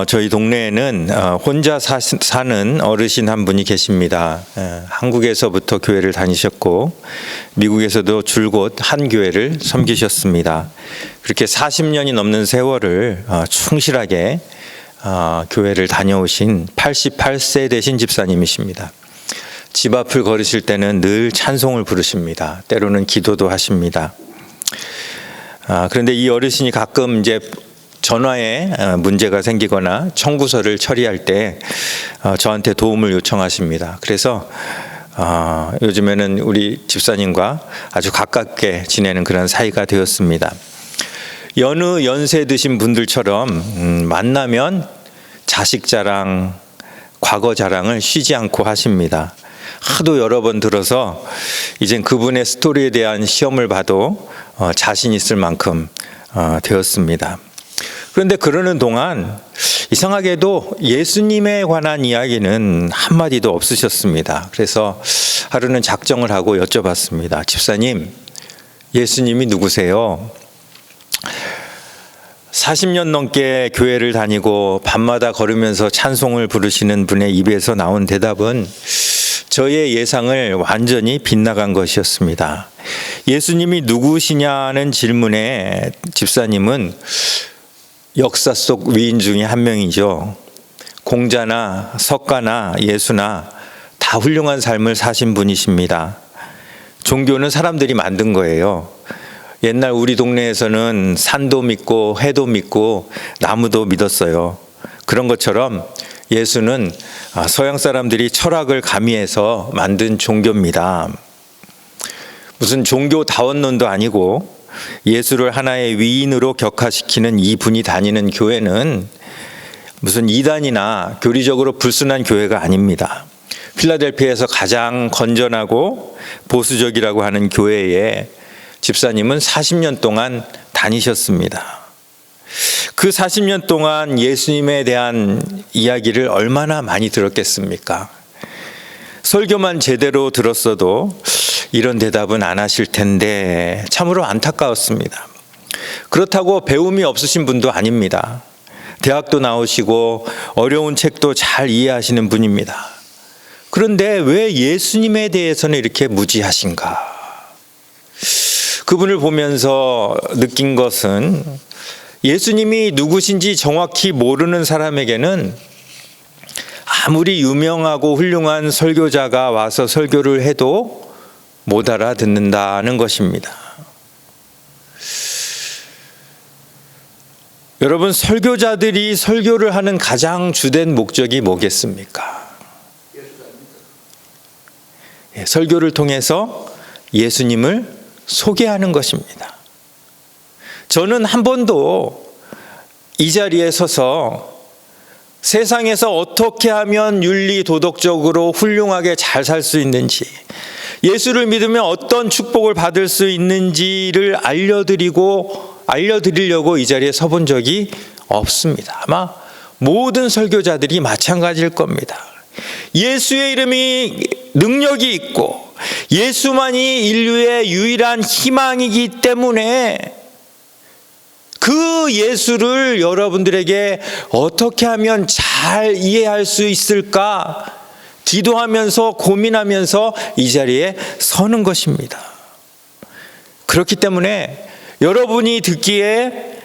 저희 동네에는 혼자 사는 어르신 한 분이 계십니다. 한국에서부터 교회를 다니셨고 미국에서도 줄곧 한 교회를 섬기셨습니다. 그렇게 40년이 넘는 세월을 충실하게 교회를 다녀오신 88세 되신 집사님이십니다. 집 앞을 걸으실 때는 늘 찬송을 부르십니다. 때로는 기도도 하십니다. 그런데 이 어르신이 가끔 이제 전화에 문제가 생기거나 청구서를 처리할 때 저한테 도움을 요청하십니다. 그래서 요즘에는 우리 집사님과 아주 가깝게 지내는 그런 사이가 되었습니다. 여느 연세 드신 분들처럼 만나면 자식 자랑, 과거 자랑을 쉬지 않고 하십니다. 하도 여러 번 들어서 이젠 그분의 스토리에 대한 시험을 봐도 자신 있을 만큼 되었습니다. 그런데 그러는 동안 이상하게도 예수님에 관한 이야기는 한마디도 없으셨습니다. 그래서 하루는 작정을 하고 여쭤봤습니다. 집사님, 예수님이 누구세요? 40년 넘게 교회를 다니고 밤마다 걸으면서 찬송을 부르시는 분의 입에서 나온 대답은 저의 예상을 완전히 빗나간 것이었습니다. 예수님이 누구시냐는 질문에 집사님은 역사 속 위인 중에 한 명이죠. 공자나 석가나 예수나 다 훌륭한 삶을 사신 분이십니다. 종교는 사람들이 만든 거예요. 옛날 우리 동네에서는 산도 믿고 해도 믿고 나무도 믿었어요. 그런 것처럼 예수는 서양 사람들이 철학을 가미해서 만든 종교입니다. 무슨 종교다원론도 아니고 예수를 하나의 위인으로 격화시키는 이 분이 다니는 교회는 무슨 이단이나 교리적으로 불순한 교회가 아닙니다. 필라델피아에서 가장 건전하고 보수적이라고 하는 교회에 집사님은 40년 동안 다니셨습니다. 그 40년 동안 예수님에 대한 이야기를 얼마나 많이 들었겠습니까? 설교만 제대로 들었어도 이런 대답은 안 하실 텐데 참으로 안타까웠습니다. 그렇다고 배움이 없으신 분도 아닙니다. 대학도 나오시고 어려운 책도 잘 이해하시는 분입니다. 그런데 왜 예수님에 대해서는 이렇게 무지하신가? 그분을 보면서 느낀 것은 예수님이 누구신지 정확히 모르는 사람에게는 아무리 유명하고 훌륭한 설교자가 와서 설교를 해도 못 알아듣는다는 것입니다. 여러분, 설교자들이 설교를 하는 가장 주된 목적이 뭐겠습니까? 설교를 통해서 예수님을 소개하는 것입니다. 저는 한 번도 이 자리에 서서 세상에서 어떻게 하면 윤리 도덕적으로 훌륭하게 잘 살 수 있는지, 예수를 믿으면 어떤 축복을 받을 수 있는지를 알려드리려고 이 자리에 서본 적이 없습니다. 아마 모든 설교자들이 마찬가지일 겁니다. 예수의 이름이 능력이 있고 예수만이 인류의 유일한 희망이기 때문에 그 예수를 여러분들에게 어떻게 하면 잘 이해할 수 있을까 기도하면서 고민하면서 이 자리에 서는 것입니다. 그렇기 때문에 여러분이 듣기에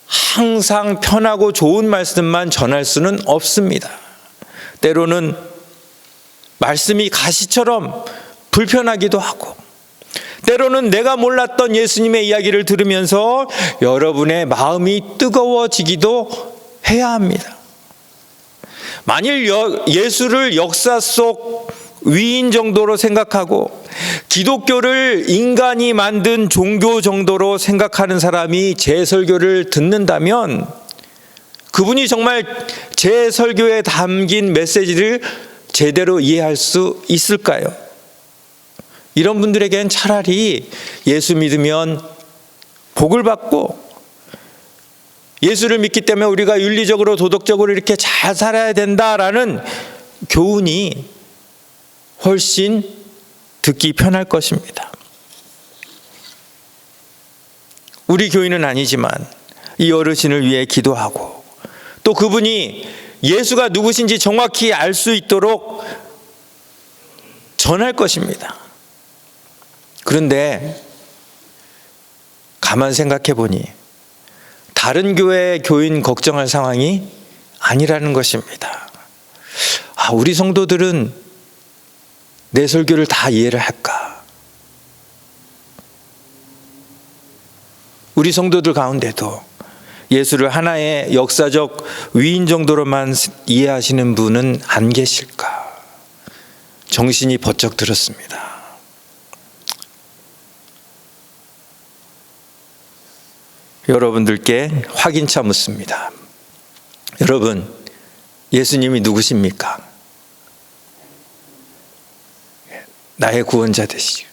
항상 편하고 좋은 말씀만 전할 수는 없습니다. 때로는 말씀이 가시처럼 불편하기도 하고, 때로는 내가 몰랐던 예수님의 이야기를 들으면서 여러분의 마음이 뜨거워지기도 해야 합니다. 만일 예수를 역사 속 위인 정도로 생각하고 기독교를 인간이 만든 종교 정도로 생각하는 사람이 제 설교를 듣는다면 그분이 정말 제 설교에 담긴 메시지를 제대로 이해할 수 있을까요? 이런 분들에겐 차라리 예수 믿으면 복을 받고 예수를 믿기 때문에 우리가 윤리적으로 도덕적으로 이렇게 잘 살아야 된다라는 교훈이 훨씬 듣기 편할 것입니다. 우리 교인은 아니지만 이 어르신을 위해 기도하고 또 그분이 예수가 누구신지 정확히 알 수 있도록 전할 것입니다. 그런데 가만 생각해 보니 다른 교회 교인 걱정할 상황이 아니라는 것입니다. 우리 성도들은 내 설교를 다 이해를 할까? 우리 성도들 가운데도 예수를 하나의 역사적 위인 정도로만 이해하시는 분은 안 계실까? 정신이 번쩍 들었습니다. 여러분들께 확인차 묻습니다. 여러분, 예수님이 누구십니까? 나의 구원자 되시고,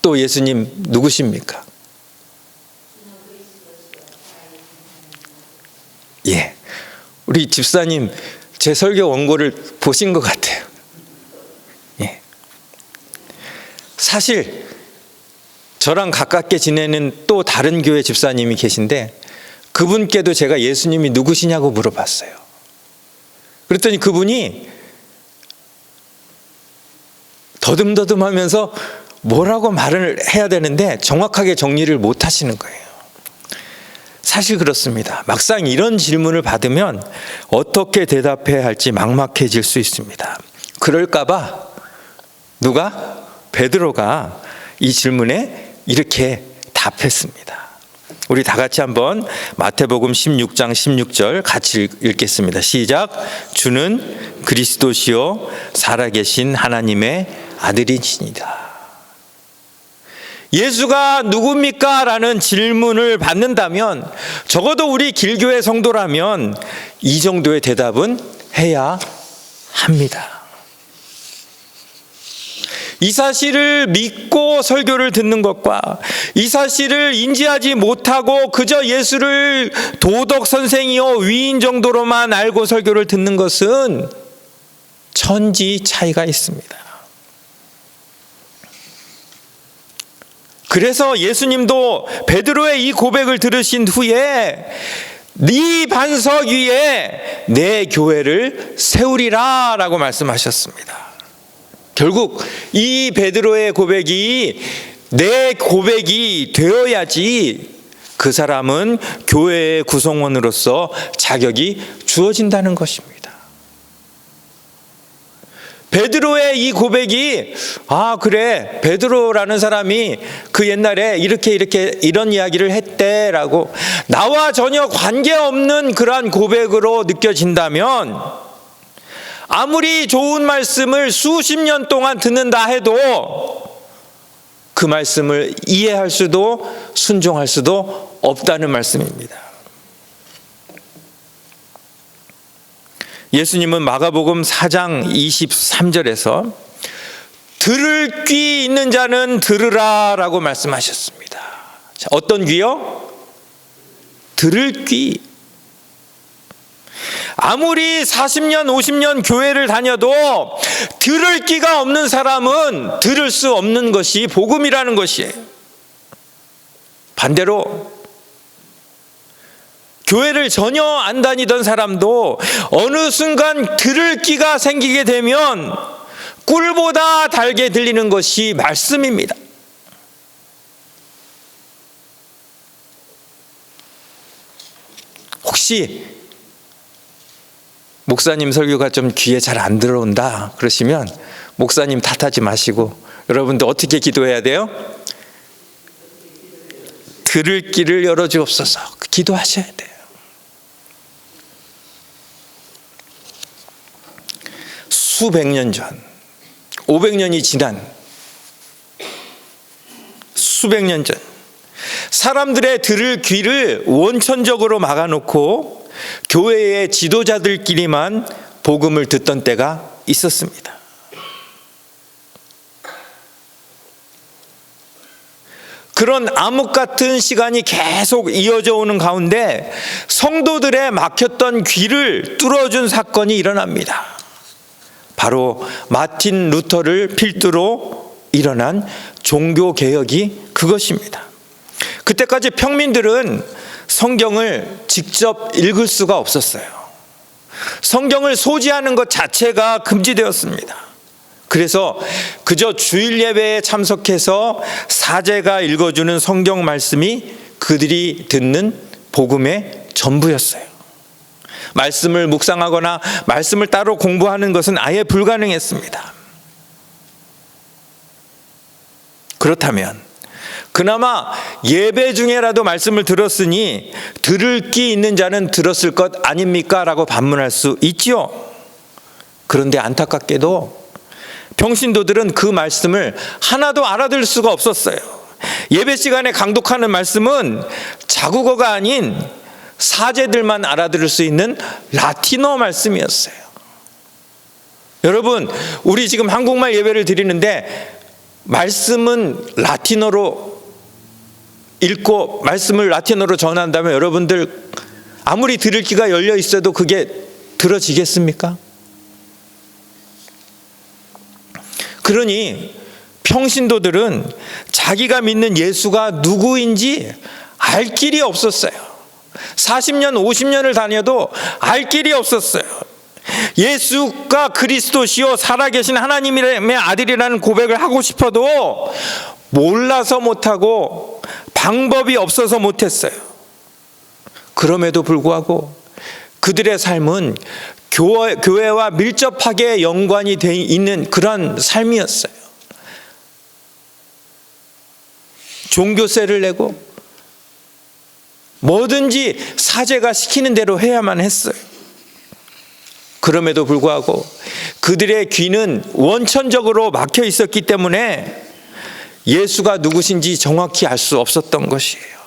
또 예수님 누구십니까? 예, 우리 집사님 제 설교 원고를 보신 것 같아요. 예, 사실 저랑 가깝게 지내는 또 다른 교회 집사님이 계신데 그분께도 제가 예수님이 누구시냐고 물어봤어요. 그랬더니 그분이 더듬더듬하면서 뭐라고 말을 해야 되는데 정확하게 정리를 못 하시는 거예요. 사실 그렇습니다. 막상 이런 질문을 받으면 어떻게 대답해야 할지 막막해질 수 있습니다. 그럴까봐 누가? 베드로가 이 질문에 이렇게 답했습니다. 우리 다 같이 한번 마태복음 16장 16절 같이 읽겠습니다. 시작. 주는 그리스도시요 살아계신 하나님의 아들이시니라. 예수가 누굽니까? 라는 질문을 받는다면 적어도 우리 길교회 성도라면 이 정도의 대답은 해야 합니다. 이 사실을 믿고 설교를 듣는 것과 이 사실을 인지하지 못하고 그저 예수를 도덕 선생이요 위인 정도로만 알고 설교를 듣는 것은 천지 차이가 있습니다. 그래서 예수님도 베드로의 이 고백을 들으신 후에 네 반석 위에 내 교회를 세우리라 라고 말씀하셨습니다. 결국 이 베드로의 고백이 내 고백이 되어야지 그 사람은 교회의 구성원으로서 자격이 주어진다는 것입니다. 베드로의 이 고백이 그래 베드로라는 사람이 그 옛날에 이렇게 이런 이야기를 했대라고 나와 전혀 관계없는 그러한 고백으로 느껴진다면 아무리 좋은 말씀을 수십 년 동안 듣는다 해도 그 말씀을 이해할 수도 순종할 수도 없다는 말씀입니다. 예수님은 마가복음 4장 23절에서 들을 귀 있는 자는 들으라 라고 말씀하셨습니다. 자, 어떤 귀요? 들을 귀. 아무리 40년 50년 교회를 다녀도 들을 귀가 없는 사람은 들을 수 없는 것이 복음이라는 것이에요. 반대로 교회를 전혀 안 다니던 사람도 어느 순간 들을 귀가 생기게 되면 꿀보다 달게 들리는 것이 말씀입니다. 혹시 목사님 설교가 좀 귀에 잘 안 들어온다 그러시면 목사님 탓하지 마시고 여러분도 어떻게 기도해야 돼요? 들을 귀를 열어주옵소서 기도하셔야 돼요. 수백 년 전, 500년이 지난 수백 년 전 사람들의 들을 귀를 원천적으로 막아놓고 교회의 지도자들끼리만 복음을 듣던 때가 있었습니다. 그런 암흑 같은 시간이 계속 이어져 오는 가운데 성도들의 막혔던 귀를 뚫어준 사건이 일어납니다. 바로 마틴 루터를 필두로 일어난 종교개혁이 그것입니다. 그때까지 평민들은 성경을 직접 읽을 수가 없었어요. 성경을 소지하는 것 자체가 금지되었습니다. 그래서 그저 주일 예배에 참석해서 사제가 읽어주는 성경 말씀이 그들이 듣는 복음의 전부였어요. 말씀을 묵상하거나 말씀을 따로 공부하는 것은 아예 불가능했습니다. 그렇다면 그나마 예배 중에라도 말씀을 들었으니 들을 끼 있는 자는 들었을 것 아닙니까? 라고 반문할 수 있지요. 그런데 안타깝게도 평신도들은 그 말씀을 하나도 알아들을 수가 없었어요. 예배 시간에 강독하는 말씀은 자국어가 아닌 사제들만 알아들을 수 있는 라틴어 말씀이었어요. 여러분, 우리 지금 한국말 예배를 드리는데 말씀은 라틴어로 읽고 말씀을 라틴어로 전한다면 여러분들 아무리 들을 귀가 열려 있어도 그게 들어지겠습니까? 그러니 평신도들은 자기가 믿는 예수가 누구인지 알 길이 없었어요. 40년, 50년을 다녀도 알 길이 없었어요. 예수가 그리스도시요 살아계신 하나님의 아들이라는 고백을 하고 싶어도 몰라서 못하고 방법이 없어서 못했어요. 그럼에도 불구하고 그들의 삶은 교회와 밀접하게 연관이 돼 있는 그런 삶이었어요. 종교세를 내고 뭐든지 사제가 시키는 대로 해야만 했어요. 그럼에도 불구하고 그들의 귀는 원천적으로 막혀 있었기 때문에 예수가 누구신지 정확히 알 수 없었던 것이에요.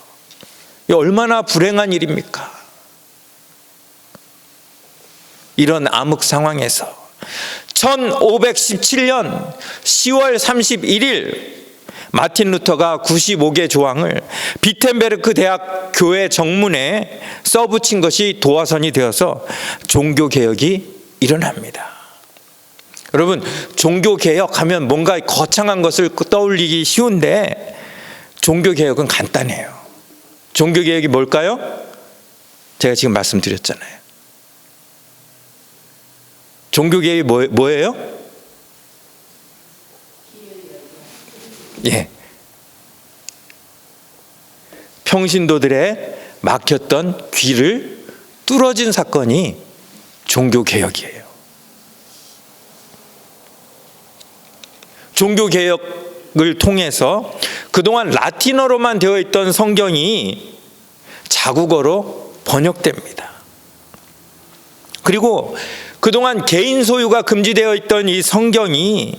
이 얼마나 불행한 일입니까? 이런 암흑 상황에서 1517년 10월 31일 마틴 루터가 95개 조항을 비텐베르크 대학 교회 정문에 써붙인 것이 도화선이 되어서 종교개혁이 일어납니다. 여러분, 종교개혁하면 뭔가 거창한 것을 떠올리기 쉬운데 종교개혁은 간단해요. 종교개혁이 뭘까요? 제가 지금 말씀드렸잖아요. 종교개혁이 뭐예요? 예. 평신도들의 막혔던 귀를 뚫어진 사건이 종교개혁이에요. 종교개혁을 통해서 그동안 라틴어로만 되어 있던 성경이 자국어로 번역됩니다. 그리고 그동안 개인 소유가 금지되어 있던 이 성경이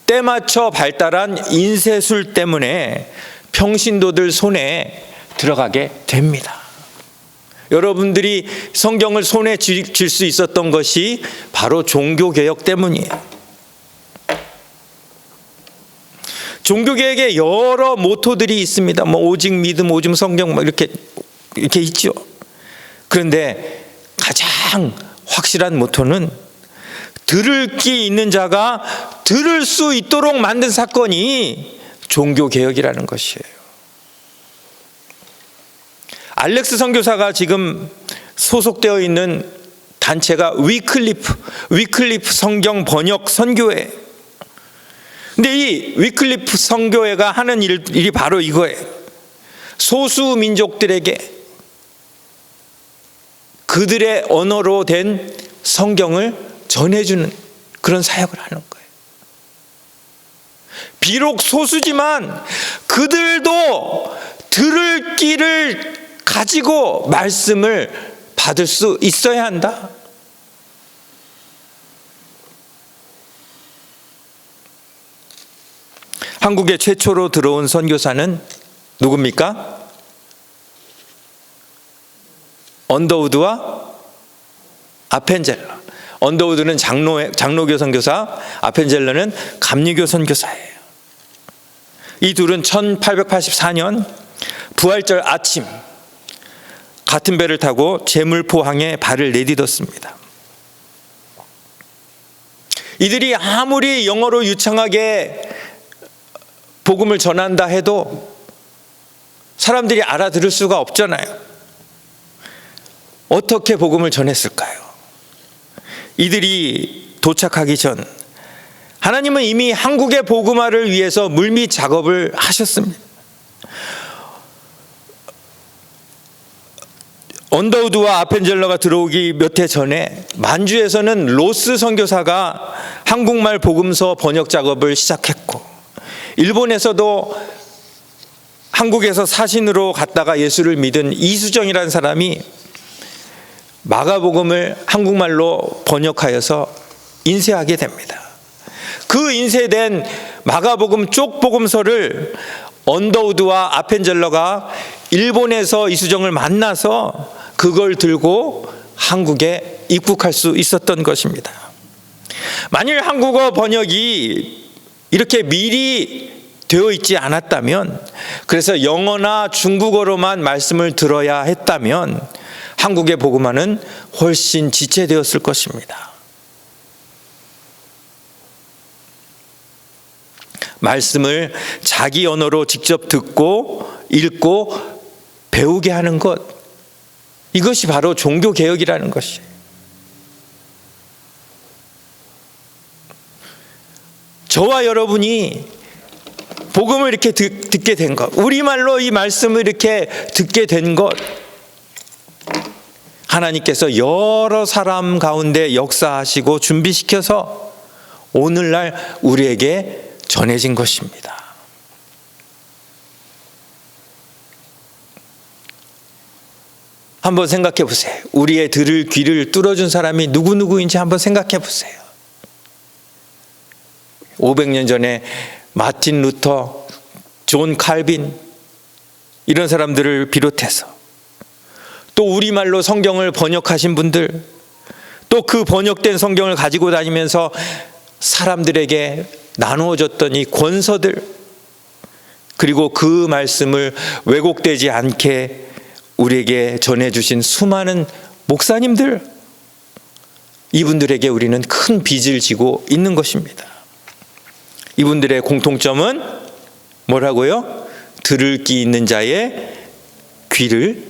때맞춰 발달한 인쇄술 때문에 평신도들 손에 들어가게 됩니다. 여러분들이 성경을 손에 쥘 수 있었던 것이 바로 종교개혁 때문이에요. 종교개혁에 여러 모토들이 있습니다. 오직 믿음, 오직 성경 이렇게 있죠. 그런데 가장 확실한 모토는 들을 귀 있는 자가 들을 수 있도록 만든 사건이 종교개혁이라는 것이에요. 알렉스 선교사가 지금 소속되어 있는 단체가 위클리프 성경 번역 선교회. 근데 이 위클리프 선교회가 하는 일이 바로 이거예요. 소수 민족들에게 그들의 언어로 된 성경을 전해주는 그런 사역을 하는 거예요. 비록 소수지만 그들도 들을 귀를 가지고 말씀을 받을 수 있어야 한다. 한국에 최초로 들어온 선교사는 누굽니까? 언더우드와 아펜젤러. 언더우드는 장로교 선교사, 아펜젤러는 감리교 선교사예요. 이 둘은 1884년 부활절 아침 같은 배를 타고 제물포항에 발을 내딛었습니다. 이들이 아무리 영어로 유창하게 복음을 전한다 해도 사람들이 알아들을 수가 없잖아요. 어떻게 복음을 전했을까요? 이들이 도착하기 전 하나님은 이미 한국의 복음화를 위해서 물밑 작업을 하셨습니다. 언더우드와 아펜젤러가 들어오기 몇 해 전에 만주에서는 로스 선교사가 한국말 복음서 번역 작업을 시작했고, 일본에서도 한국에서 사신으로 갔다가 예수를 믿은 이수정이라는 사람이 마가복음을 한국말로 번역하여서 인쇄하게 됩니다. 그 인쇄된 마가복음 쪽복음서를 언더우드와 아펜젤러가 일본에서 이수정을 만나서 그걸 들고 한국에 입국할 수 있었던 것입니다. 만일 한국어 번역이 이렇게 미리 되어 있지 않았다면, 그래서 영어나 중국어로만 말씀을 들어야 했다면 한국의 복음화는 훨씬 지체되었을 것입니다. 말씀을 자기 언어로 직접 듣고 읽고 배우게 하는 것, 이것이 바로 종교개혁이라는 것이에요. 저와 여러분이 복음을 이렇게 듣게 된 것, 우리말로 이 말씀을 이렇게 듣게 된 것, 하나님께서 여러 사람 가운데 역사하시고 준비시켜서 오늘날 우리에게 전해진 것입니다. 한번 생각해 보세요. 우리의 들을 귀를 뚫어준 사람이 누구인지 한번 생각해 보세요. 500년 전에 마틴 루터, 존 칼빈, 이런 사람들을 비롯해서 또 우리말로 성경을 번역하신 분들, 또 그 번역된 성경을 가지고 다니면서 사람들에게 나누어졌던 이 권서들, 그리고 그 말씀을 왜곡되지 않게 우리에게 전해주신 수많은 목사님들, 이분들에게 우리는 큰 빚을 지고 있는 것입니다. 이분들의 공통점은 뭐라고요? 들을 귀 있는 자의 귀를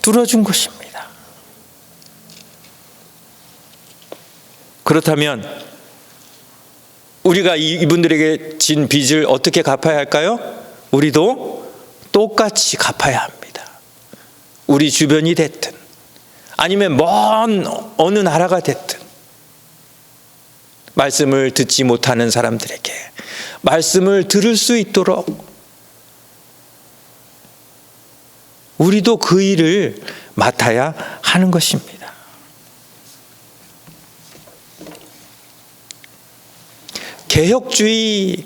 뚫어준 것입니다. 그렇다면 우리가 이분들에게 진 빚을 어떻게 갚아야 할까요? 우리도 똑같이 갚아야 합니다. 우리 주변이 됐든 아니면 먼 어느 나라가 됐든 말씀을 듣지 못하는 사람들에게 말씀을 들을 수 있도록 우리도 그 일을 맡아야 하는 것입니다.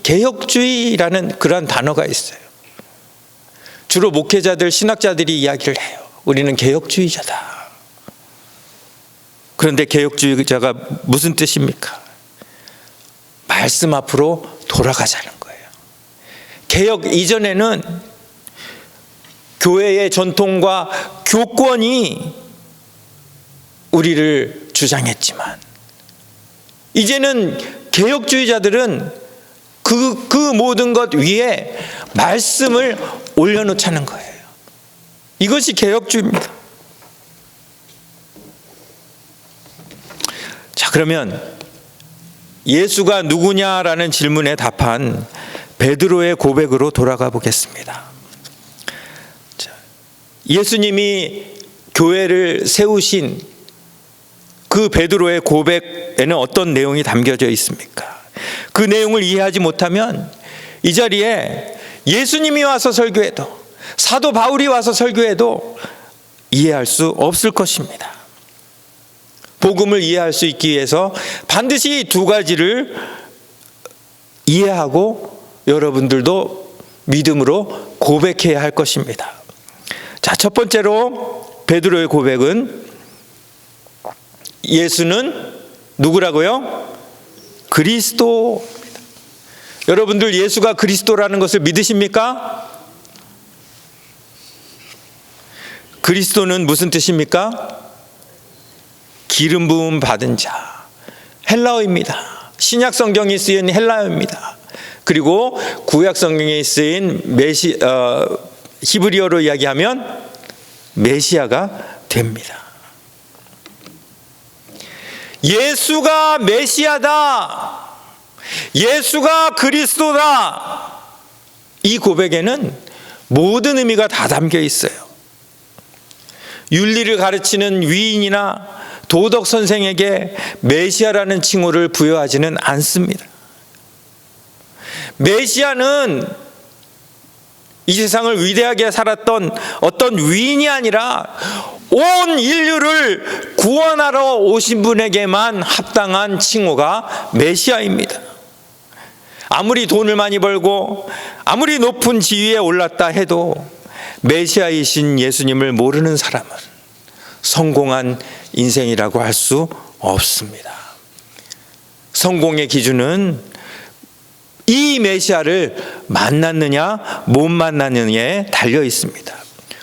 개혁주의라는 그런 단어가 있어요. 주로 목회자들, 신학자들이 이야기를 해요. 우리는 개혁주의자다. 그런데 개혁주의자가 무슨 뜻입니까? 말씀 앞으로 돌아가자는 거예요. 개혁 이전에는 교회의 전통과 교권이 우리를 주장했지만, 이제는 개혁주의자들은 그 모든 것 위에 말씀을 올려놓자는 거예요. 이것이 개혁주의입니다. 자, 그러면 예수가 누구냐라는 질문에 답한 베드로의 고백으로 돌아가 보겠습니다. 자, 예수님이 교회를 세우신 그 베드로의 고백에는 어떤 내용이 담겨져 있습니까? 그 내용을 이해하지 못하면 이 자리에 예수님이 와서 설교해도, 사도 바울이 와서 설교해도 이해할 수 없을 것입니다. 복음을 이해할 수 있기 위해서 반드시 두 가지를 이해하고 여러분들도 믿음으로 고백해야 할 것입니다. 자, 첫 번째로 베드로의 고백은 예수는 누구라고요? 그리스도입니다. 여러분들 예수가 그리스도라는 것을 믿으십니까? 그리스도는 무슨 뜻입니까? 기름 부음 받은 자, 헬라어입니다. 신약 성경이 쓰인 헬라어입니다. 그리고 구약 성경에 쓰인 히브리어로 이야기하면 메시아가 됩니다. 예수가 메시아다, 예수가 그리스도다, 이 고백에는 모든 의미가 다 담겨 있어요. 윤리를 가르치는 위인이나 도덕 선생에게 메시아라는 칭호를 부여하지는 않습니다. 메시아는 이 세상을 위대하게 살았던 어떤 위인이 아니라 온 인류를 구원하러 오신 분에게만 합당한 칭호가 메시아입니다. 아무리 돈을 많이 벌고 아무리 높은 지위에 올랐다 해도 메시아이신 예수님을 모르는 사람은 성공한 인생이라고 할 수 없습니다. 성공의 기준은 이 메시아를 만났느냐 못 만났느냐에 달려 있습니다.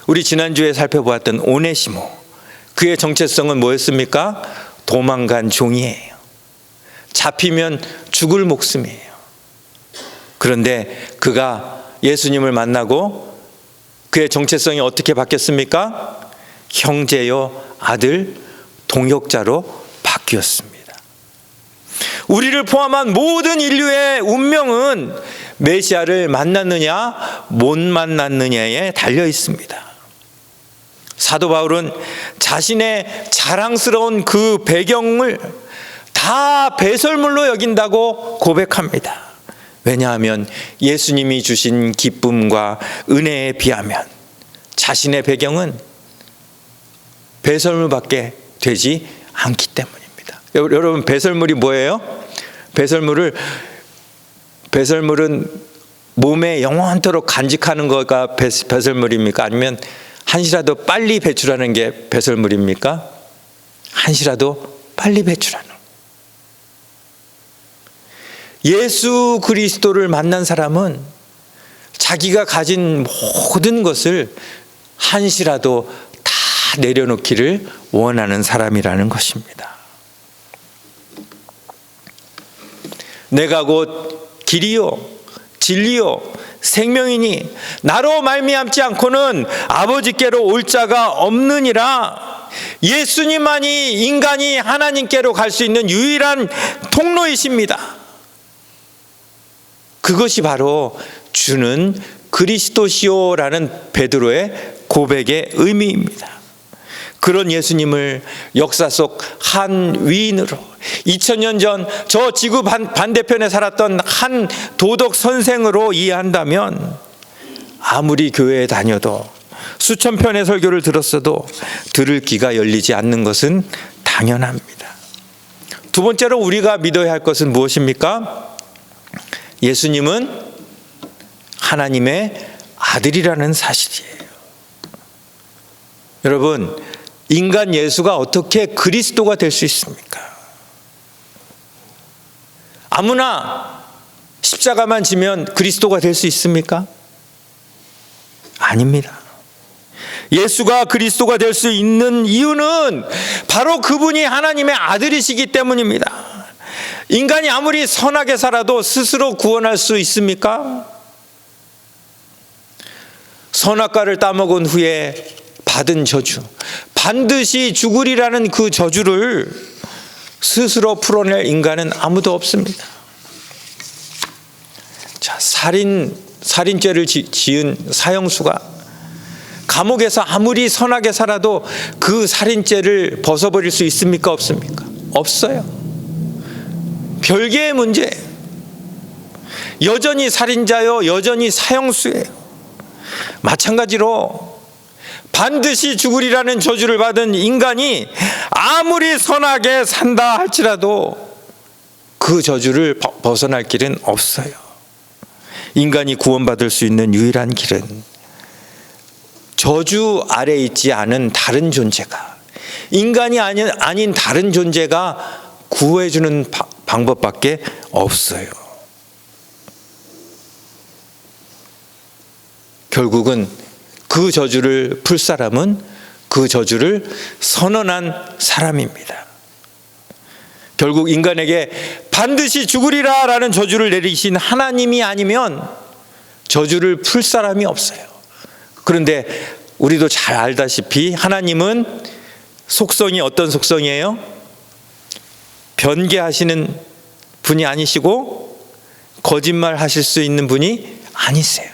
우리 지난주에 살펴보았던 오네시모, 그의 정체성은 뭐였습니까? 도망간 종이에요. 잡히면 죽을 목숨이에요. 그런데 그가 예수님을 만나고 그의 정체성이 어떻게 바뀌었습니까? 형제요, 아들, 동역자로 바뀌었습니다. 우리를 포함한 모든 인류의 운명은 메시아를 만났느냐 못 만났느냐에 달려 있습니다. 사도 바울은 자신의 자랑스러운 그 배경을 다 배설물로 여긴다고 고백합니다. 왜냐하면 예수님이 주신 기쁨과 은혜에 비하면 자신의 배경은 배설물밖에 되지 않기 때문입니다. 여러분, 배설물이 뭐예요? 배설물은 몸에 영원토록 간직하는 거가 배설물입니까? 아니면 한시라도 빨리 배출하는 게 배설물입니까? 한시라도 빨리 배출하는. 예수 그리스도를 만난 사람은 자기가 가진 모든 것을 한시라도 다 내려놓기를 원하는 사람이라는 것입니다. 내가 곧 길이요 진리요 생명이니 나로 말미암지 않고는 아버지께로 올 자가 없느니라. 예수님만이 인간이 하나님께로 갈 수 있는 유일한 통로이십니다. 그것이 바로 주는 그리스도시오라는 베드로의 고백의 의미입니다. 그런 예수님을 역사 속 한 위인으로 2000년 전 저 지구 반대편에 살았던 한 도덕 선생으로 이해한다면 아무리 교회에 다녀도 수천 편의 설교를 들었어도 들을 귀가 열리지 않는 것은 당연합니다. 두 번째로 우리가 믿어야 할 것은 무엇입니까? 예수님은 하나님의 아들이라는 사실이에요. 여러분, 인간 예수가 어떻게 그리스도가 될 수 있습니까? 아무나 십자가만 지면 그리스도가 될 수 있습니까? 아닙니다. 예수가 그리스도가 될 수 있는 이유는 바로 그분이 하나님의 아들이시기 때문입니다. 인간이 아무리 선하게 살아도 스스로 구원할 수 있습니까? 선악과를 따먹은 후에 받은 저주, 반드시 죽으리라는 그 저주를 스스로 풀어낼 인간은 아무도 없습니다. 자, 살인죄를 지은 사형수가 감옥에서 아무리 선하게 살아도 그 살인죄를 벗어버릴 수 있습니까? 없습니까? 없어요. 별개의 문제예요. 여전히 살인자요, 여전히 사형수예요. 마찬가지로 반드시 죽으리라는 저주를 받은 인간이 아무리 선하게 산다 할지라도 그 저주를 벗어날 길은 없어요. 인간이 구원받을 수 있는 유일한 길은 저주 아래 있지 않은 다른 존재가, 인간이 아닌 다른 존재가 구해주는 방법밖에 없어요. 결국은 그 저주를 풀 사람은 그 저주를 선언한 사람입니다. 결국 인간에게 반드시 죽으리라 라는 저주를 내리신 하나님이 아니면 저주를 풀 사람이 없어요. 그런데 우리도 잘 알다시피 하나님은 속성이 어떤 속성이에요? 변개하시는 분이 아니시고 거짓말 하실 수 있는 분이 아니세요.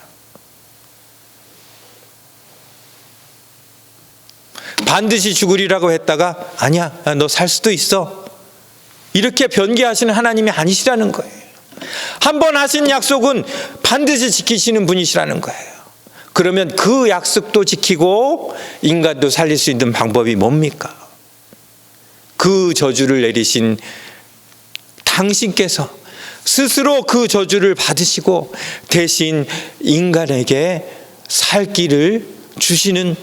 반드시 죽으리라고 했다가 아니야, 너 살 수도 있어, 이렇게 변개하시는 하나님이 아니시라는 거예요. 한 번 하신 약속은 반드시 지키시는 분이시라는 거예요. 그러면 그 약속도 지키고 인간도 살릴 수 있는 방법이 뭡니까? 그 저주를 내리신 당신께서 스스로 그 저주를 받으시고 대신 인간에게 살 길을 주시는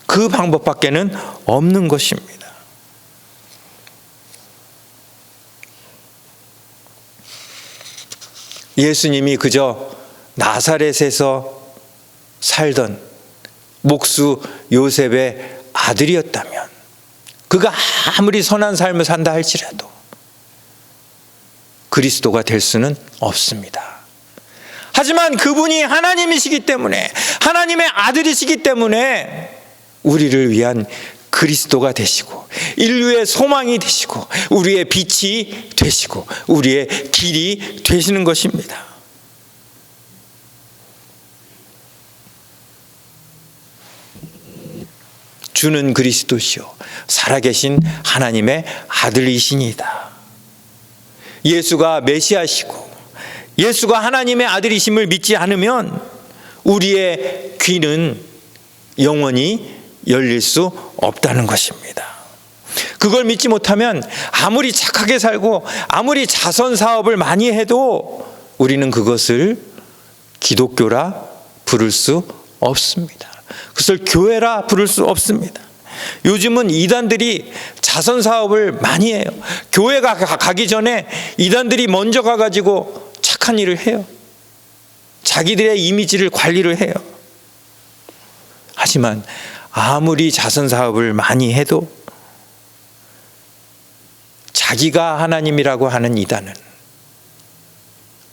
그 방법밖에는 없는 것입니다. 예수님이 그저 나사렛에서 살던 목수 요셉의 아들이었다면, 그가 아무리 선한 삶을 산다 할지라도 그리스도가 될 수는 없습니다. 하지만 그분이 하나님이시기 때문에, 하나님의 아들이시기 때문에 우리를 위한 그리스도가 되시고 인류의 소망이 되시고 우리의 빛이 되시고 우리의 길이 되시는 것입니다. 주는 그리스도시요 살아계신 하나님의 아들이시니이다. 예수가 메시아시고 예수가 하나님의 아들이심을 믿지 않으면 우리의 귀는 영원히 열릴 수 없다는 것입니다. 그걸 믿지 못하면 아무리 착하게 살고 아무리 자선 사업을 많이 해도 우리는 그것을 기독교라 부를 수 없습니다. 그것을 교회라 부를 수 없습니다. 요즘은 이단들이 자선 사업을 많이 해요. 교회가 가기 전에 이단들이 먼저 가가지고 착한 일을 해요. 자기들의 이미지를 관리를 해요. 하지만 아무리 자선 사업을 많이 해도 자기가 하나님이라고 하는 이단은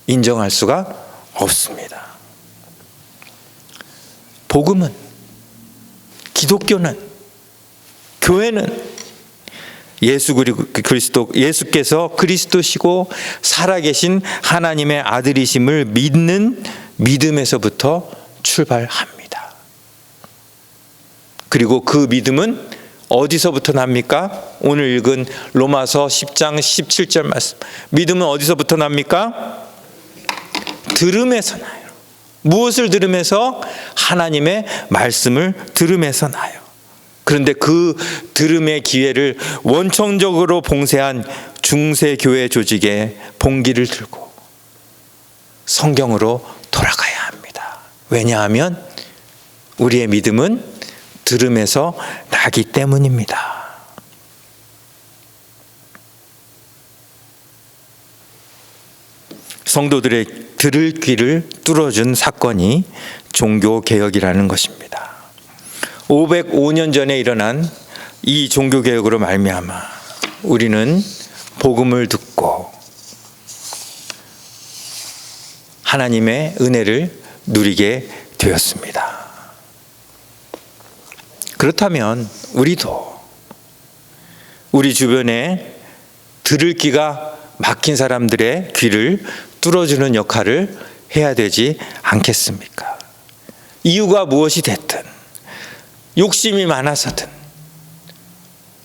인정할 수가 없습니다. 복음은, 기독교는, 교회는 예수께서 그리스도시고 살아계신 하나님의 아들이심을 믿는 믿음에서부터 출발합니다. 그리고 그 믿음은 어디서부터 납니까? 오늘 읽은 로마서 10장 17절 말씀. 믿음은 어디서부터 납니까? 들음에서 나요. 무엇을 들으면서? 하나님의 말씀을 들으면서 나요. 그런데 그 들음의 기회를 원천적으로 봉쇄한 중세교회 조직의 봉기를 들고 성경으로 돌아가야 합니다. 왜냐하면 우리의 믿음은 들음에서 나기 때문입니다. 성도들의 들을 귀를 뚫어준 사건이 종교개혁이라는 것입니다. 505년 전에 일어난 이 종교개혁으로 말미암아 우리는 복음을 듣고 하나님의 은혜를 누리게 되었습니다. 그렇다면 우리도 우리 주변에 들을 귀가 막힌 사람들의 귀를 뚫어주는 역할을 해야 되지 않겠습니까? 이유가 무엇이 됐든, 욕심이 많아서든,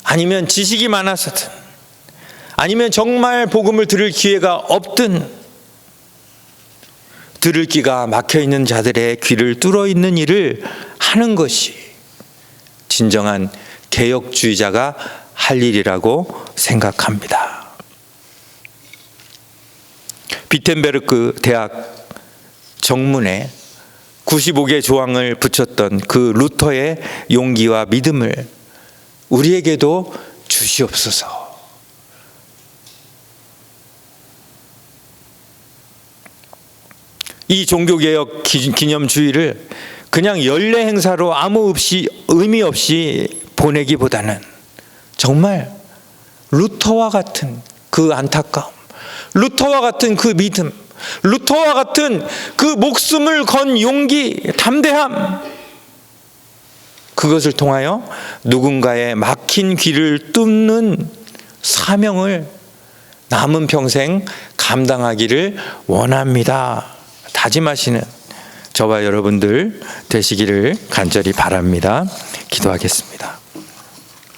아니면 지식이 많아서든, 아니면 정말 복음을 들을 기회가 없든, 들을 귀가 막혀있는 자들의 귀를 뚫어있는 일을 하는 것이 진정한 개혁주의자가 할 일이라고 생각합니다. 비텐베르크 대학 정문에 95개 조항을 붙였던 그 루터의 용기와 믿음을 우리에게도 주시옵소서. 이 종교개혁 기념주의를 그냥 연례 행사로 아무 의미 없이 보내기보다는 정말 루터와 같은 그 안타까움, 루터와 같은 그 믿음, 루터와 같은 그 목숨을 건 용기, 담대함, 그것을 통하여 누군가의 막힌 귀를 뚫는 사명을 남은 평생 감당하기를 원합니다. 다짐하시는 저와 여러분들 되시기를 간절히 바랍니다. 기도하겠습니다.